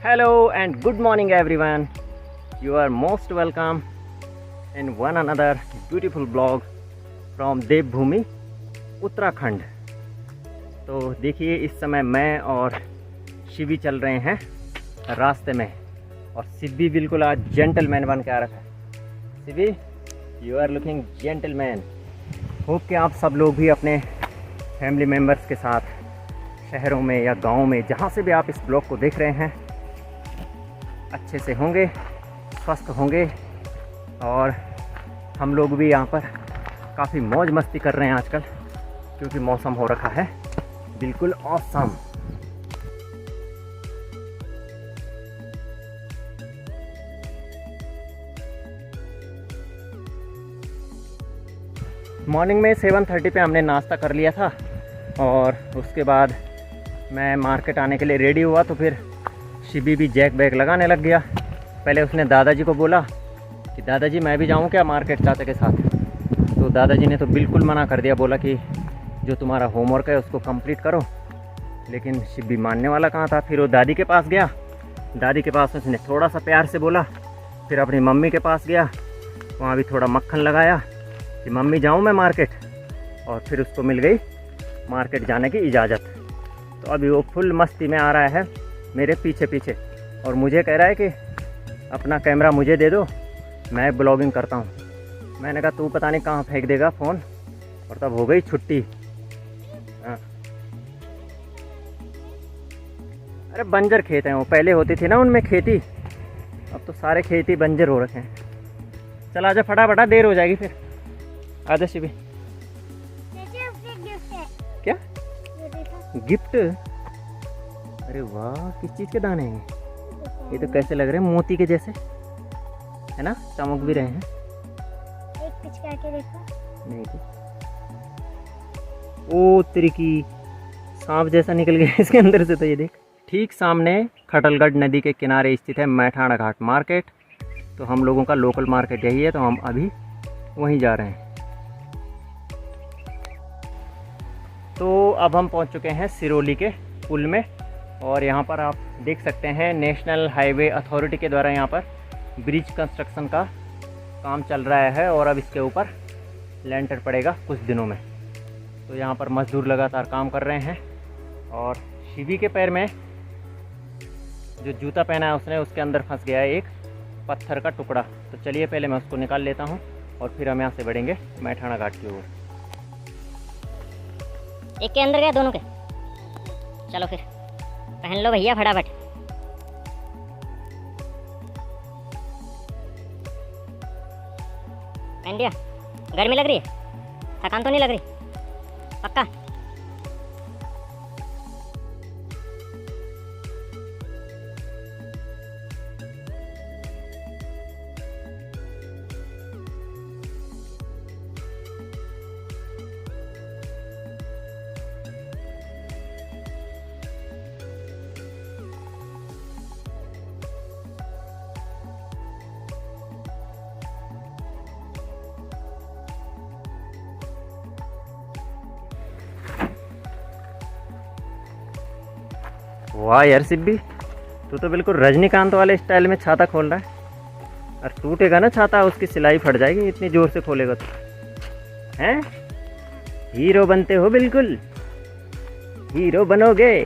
Hello and good morning everyone. You are most welcome in one another beautiful blog from देवभूमि उत्तराखंड। तो देखिए इस समय मैं और शिवी चल रहे हैं रास्ते में और शिवी बिल्कुल आज जेंटलमैन बन के आ रखा है। शिवी you are looking gentleman. Hope कि आप सब लोग भी अपने फैमिली मेम्बर्स के साथ शहरों में या गाँव में जहाँ से भी आप इस ब्लॉग को देख रहे हैं अच्छे से होंगे, स्वस्थ होंगे। और हम लोग भी यहाँ पर काफ़ी मौज मस्ती कर रहे हैं आजकल, क्योंकि मौसम हो रखा है बिल्कुल ऑसम। मॉर्निंग में 7:30 पे हमने नाश्ता कर लिया था और उसके बाद मैं मार्केट आने के लिए रेडी हुआ। तो फिर शिवी भी जैक बैग लगाने लग गया। पहले उसने दादाजी को बोला कि दादाजी मैं भी जाऊं क्या मार्केट चाचा के साथ। तो दादाजी ने तो बिल्कुल मना कर दिया, बोला कि जो तुम्हारा होमवर्क है उसको कंप्लीट करो। लेकिन शिवी मानने वाला कहाँ था। फिर वो दादी के पास गया, दादी के पास उसने थोड़ा सा प्यार से बोला। फिर अपनी मम्मी के पास गया, वहाँ भी थोड़ा मक्खन लगाया कि मम्मी जाऊँ मैं मार्केट। और फिर उसको मिल गई मार्केट जाने की इजाज़त। तो अभी वो फुल मस्ती में आ रहा है मेरे पीछे पीछे और मुझे कह रहा है कि अपना कैमरा मुझे दे दो, मैं ब्लॉगिंग करता हूँ। मैंने कहा तू पता नहीं कहाँ फेंक देगा फ़ोन। और तब हो गई छुट्टी। हाँ। अरे बंजर खेत हैं वो, पहले होती थी ना उनमें खेती, अब तो सारे खेत ही बंजर हो रखे हैं। चल आजा फटाफटा, देर हो जाएगी फिर। आजा शिवी। क्या गिफ्ट? अरे वाह, किस चीज़ के दाने हैं ये? तो कैसे लग रहे हैं मोती के जैसे, है ना, चमक भी रहे हैं। एक पिचका के देखो। नहीं तो ओ तेरी की सांप जैसा निकल गया इसके अंदर से। तो ये देख, ठीक सामने खटलगढ़ नदी के किनारे स्थित है मैठाणा घाट मार्केट। तो हम लोगों का लोकल मार्केट यही है, तो हम अभी वहीं जा रहे हैं। तो अब हम पहुंच चुके हैं सिरोली के पुल में और यहाँ पर आप देख सकते हैं नेशनल हाईवे अथॉरिटी के द्वारा यहाँ पर ब्रिज कंस्ट्रक्शन का काम चल रहा है और अब इसके ऊपर लेंटर पड़ेगा कुछ दिनों में। तो यहाँ पर मजदूर लगातार काम कर रहे हैं और शिवी के पैर में जो जूता पहना है उसने, उसके अंदर फंस गया है एक पत्थर का टुकड़ा। तो चलिए पहले मैं उसको निकाल लेता हूँ और फिर हम यहाँ से बढ़ेंगे मैठाणा घाट की ओर। एक के अंदर गया दोनों के। चलो फिर पहन लो भैया फटाफट। पहन दिया? गर्मी लग रही है? थकान तो नहीं लग रही? पक्का? वाह यार शिवी, तू तो बिल्कुल रजनीकांत वाले स्टाइल में छाता खोल रहा है। और टूटेगा ना छाता, उसकी सिलाई फट जाएगी इतनी ज़ोर से खोलेगा तो। हैं, हीरो बनते हो, बिल्कुल हीरो बनोगे।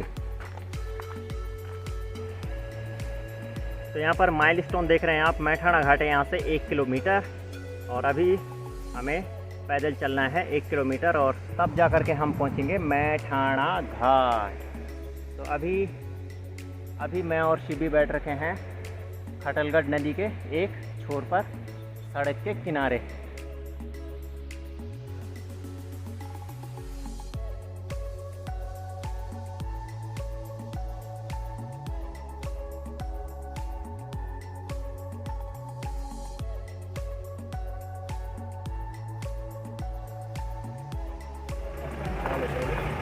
तो यहाँ पर माइलस्टोन देख रहे हैं आप, मैठाणा घाट है यहाँ से 1 किलोमीटर और अभी हमें पैदल चलना है 1 किलोमीटर और तब जा कर के हम पहुँचेंगे मैठाणा घाट। तो अभी मैं और शिवी बैठ रखे हैं खटलगढ़ नदी के एक छोर पर सड़क के किनारे।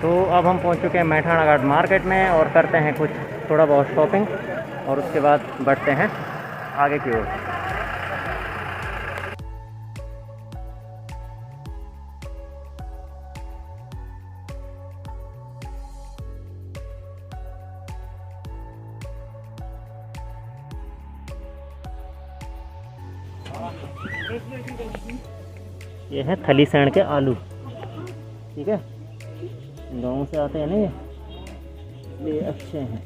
तो अब हम पहुंच चुके हैं मैठाणा घाट मार्केट में और करते हैं कुछ थोड़ा बहुत शॉपिंग और उसके बाद बढ़ते हैं आगे की ओर। ये है थली सैण के आलू, ठीक है, गाँव से आते हैं ना ये अच्छे हैं।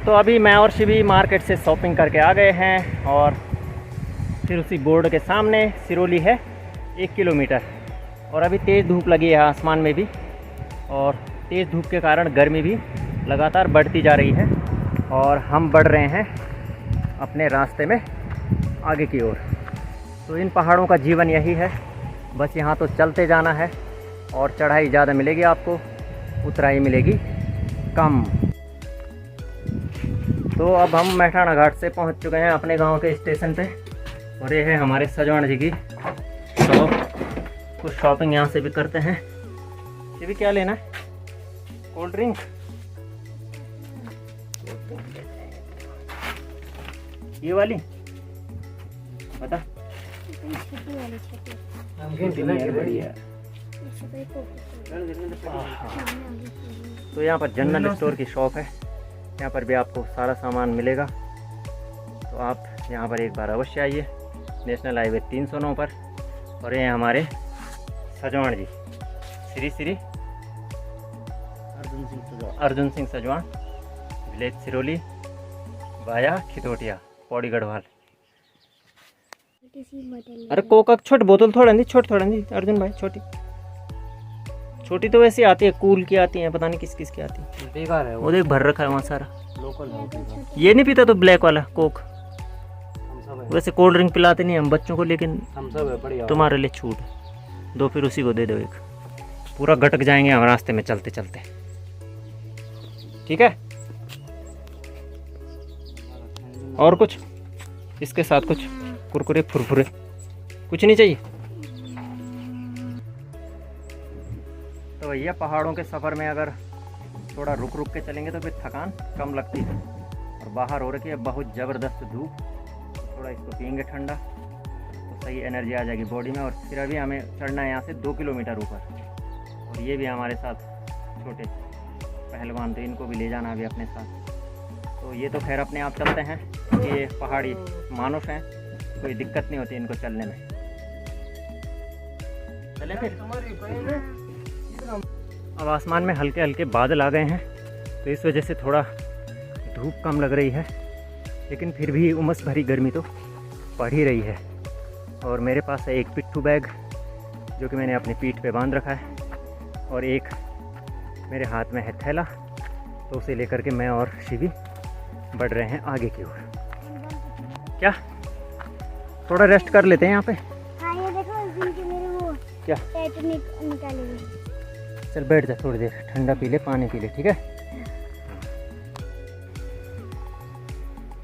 तो अभी मैं और शिवी मार्केट से शॉपिंग करके आ गए हैं और फिर उसी बोर्ड के सामने सिरोली है 1 किलोमीटर। और अभी तेज़ धूप लगी है आसमान में भी, और तेज़ धूप के कारण गर्मी भी लगातार बढ़ती जा रही है और हम बढ़ रहे हैं अपने रास्ते में आगे की ओर। तो इन पहाड़ों का जीवन यही है, बस यहाँ तो चलते जाना है और चढ़ाई ज़्यादा मिलेगी आपको, उतराई मिलेगी कम। तो अब हम मेहठाणा घाट से पहुंच चुके हैं अपने गांव के स्टेशन पे, और ये है हमारे सजवाण जी की शॉप। कुछ शॉपिंग यहाँ से भी करते हैं। ये भी क्या लेना है? Cold drink. ये वाली बता। तो यहाँ पर जनरल स्टोर की शॉप है, यहाँ पर भी आपको सारा सामान मिलेगा। तो आप यहाँ पर एक बार अवश्य आइए, नेशनल हाईवे 309 पर। और ये हमारे सजवाण जी, श्री श्री अर्जुन सिंह सजवाण, विलेज सिरोली, वाया खितोटिया, पौड़ी गढ़वाल। अरे कोका छोटी बोतल थोड़ा नहीं, छोटी थोड़ा नहीं अर्जुन भाई, छोटी छोटी तो वैसे आती है, कूल की आती है, पता नहीं किस किस की आती है, बेकार है वो। देख भर रखा है वहाँ सारा, लोकल है। ये नहीं पीता तो ब्लैक वाला कोक। वैसे कोल्ड ड्रिंक पिलाते नहीं हम बच्चों को, लेकिन तुम्हारे लिए छूट दो, फिर उसी को दे दो एक। पूरा गटक जाएंगे हम रास्ते में चलते चलते, ठीक है। और कुछ इसके साथ, कुछ कुरकुरे फुरफुरे, कुछ नहीं चाहिए। तो भैया पहाड़ों के सफ़र में अगर थोड़ा रुक रुक के चलेंगे तो फिर थकान कम लगती है। और बाहर हो रखी है बहुत ज़बरदस्त धूप, तो थोड़ा इसको पियेंगे ठंडा तो सही एनर्जी आ जाएगी बॉडी में। और फिर अभी हमें चढ़ना है यहाँ से 2 किलोमीटर ऊपर। और ये भी हमारे साथ छोटे पहलवान, तो इनको भी ले जाना अभी अपने साथ। तो ये तो खैर अपने आप चलते हैं, ये पहाड़ी मानुष हैं, कोई दिक्कत नहीं होती इनको चलने में। चले फिर। अब आसमान में हल्के हल्के बादल आ गए हैं, तो इस वजह से थोड़ा धूप कम लग रही है, लेकिन फिर भी उमस भरी गर्मी तो पड़ ही रही है। और मेरे पास है एक पिट्ठू बैग जो कि मैंने अपनी पीठ पे बांध रखा है, और एक मेरे हाथ में है थैला, तो उसे लेकर के मैं और शिवी बढ़ रहे हैं आगे की ओर। क्या थोड़ा रेस्ट कर लेते हैं यहाँ पे? हाँ, ये देखो मेरे वो क्या निकालेगी। चल बैठ जा, थोड़ी देर ठंडा पी ले, पानी पी ले, ठीक है।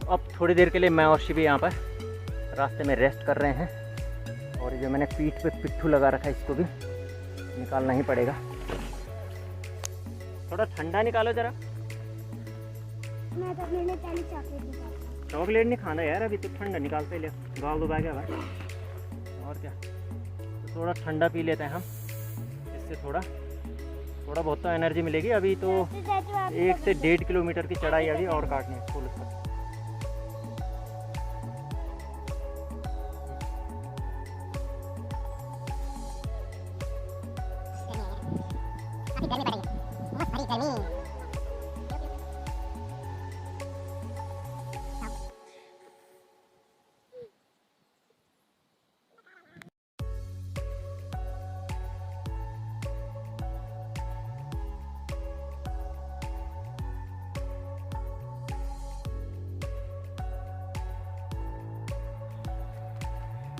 अब थोड़ी देर के लिए मैं और शिवी यहाँ पर रास्ते में रेस्ट कर रहे हैं। और जो मैंने पीठ पे पिट्ठू लगा रखा है इसको भी निकालना ही पड़ेगा। थोड़ा ठंडा निकालो जरा। मैं तो अपने लिए पहले चॉकलेट निकालता। चॉकलेट नहीं खाना यार, अभी तो ठंडा निकालते ले, गाल दबा गया भाई। और क्या, तो थोड़ा ठंडा पी लेते हैं हम, इससे थोड़ा बहुत तो एनर्जी मिलेगी। अभी तो 1 से 1.5 किलोमीटर की चढ़ाई अभी और काटनी है फुल पर।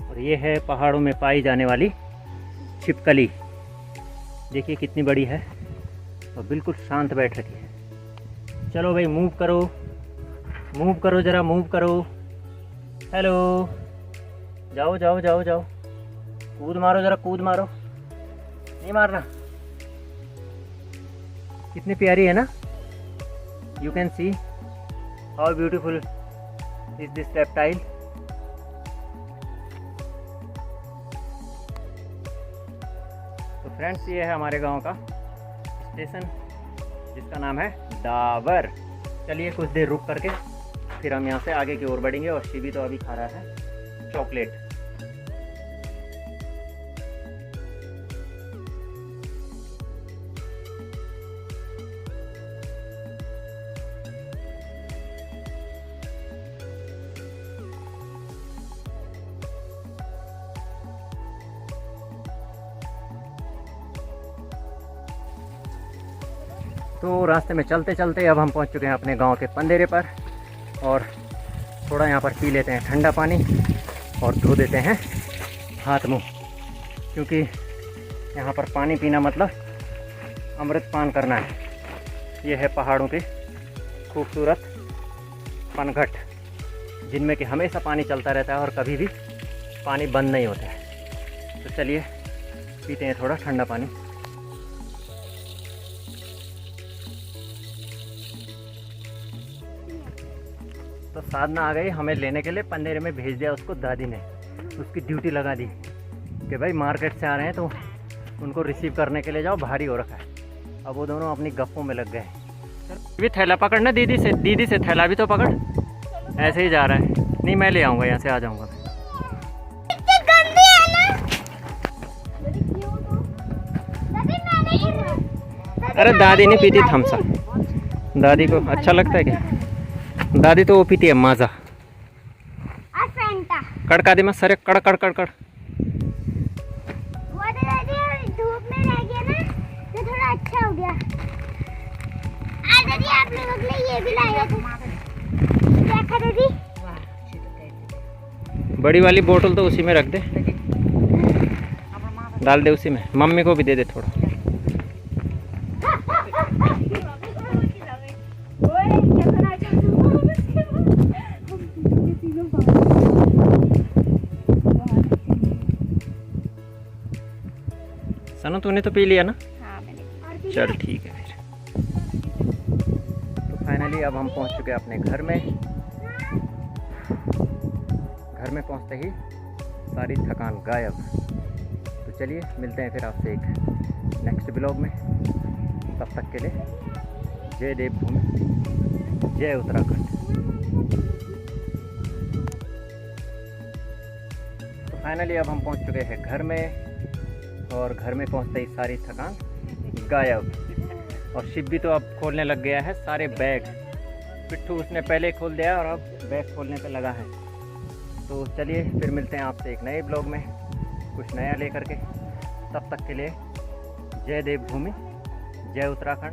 और ये है पहाड़ों में पाई जाने वाली छिपकली। देखिए कितनी बड़ी है और बिल्कुल शांत बैठ रखी है। चलो भाई मूव करो ज़रा, मूव करो। हेलो, जाओ जाओ जाओ जाओ, कूद मारो ज़रा, कूद मारो, नहीं मारना। कितनी प्यारी है ना। You can see how beautiful is this reptile. तो फ्रेंड्स, ये है हमारे गांव का स्टेशन जिसका नाम है डाबर। चलिए कुछ देर रुक करके फिर हम यहाँ से आगे की ओर बढ़ेंगे। और शिवी तो अभी खा रहा है चॉकलेट। तो रास्ते में चलते चलते अब हम पहुंच चुके हैं अपने गांव के पंदेरे पर। और थोड़ा यहाँ पर पी लेते हैं ठंडा पानी और धो देते हैं हाथ मुंह, क्योंकि यहाँ पर पानी पीना मतलब अमृत पान करना है। ये है पहाड़ों के खूबसूरत पनघट, जिनमें कि हमेशा पानी चलता रहता है और कभी भी पानी बंद नहीं होता है। तो चलिए पीते हैं थोड़ा ठंडा पानी। तो साधना आ गई हमें लेने के लिए। पंदेरे में भेज दिया उसको दादी ने, उसकी ड्यूटी लगा दी कि भाई मार्केट से आ रहे हैं तो उनको रिसीव करने के लिए जाओ, भारी हो रखा है। अब वो दोनों अपनी गप्पों में लग गए। भी थैला पकड़ना दीदी से थैला भी तो पकड़। ऐसे ही जा रहा है। नहीं, मैं ले आऊँगा, यहाँ से आ जाऊँगा। अरे दादी नहीं पीती थम्स अप। दादी को अच्छा लगता है क्या? दादी तो वो पीती है माजा। कड़का दे मैं सरे, कड़ कड़ कड़ कड़। वो तो दादी धूप में रह गया ना तो थोड़ा अच्छा हो गया। आज दादी आप लोगों के लिए ये भी लाया था। क्या खा दादी? बड़ी वाली बोतल तो उसी में रख दे, डाल दे उसी में। मम्मी को भी दे दे थोड़ा। सनो तूने तो पी लिया ना? हाँ मैंने। चल ठीक है फिर। तो फाइनली अब हम पहुंच चुके हैं अपने घर में। घर में पहुंचते ही सारी थकान गायब। तो चलिए मिलते हैं फिर आपसे एक नेक्स्ट ब्लॉग में। तब तक के लिए जय देवभूमि, जय उत्तराखंड। तो फाइनली अब हम पहुंच चुके हैं घर में। और घर में पहुंचते ही सारी थकान गायब। और शिव भी तो अब खोलने लग गया है सारे बैग। पिट्ठू उसने पहले खोल दिया और अब बैग खोलने पे लगा है। तो चलिए फिर मिलते हैं आपसे एक नए ब्लॉग में कुछ नया लेकर के। तब तक के लिए जय देवभूमि, जय उत्तराखंड।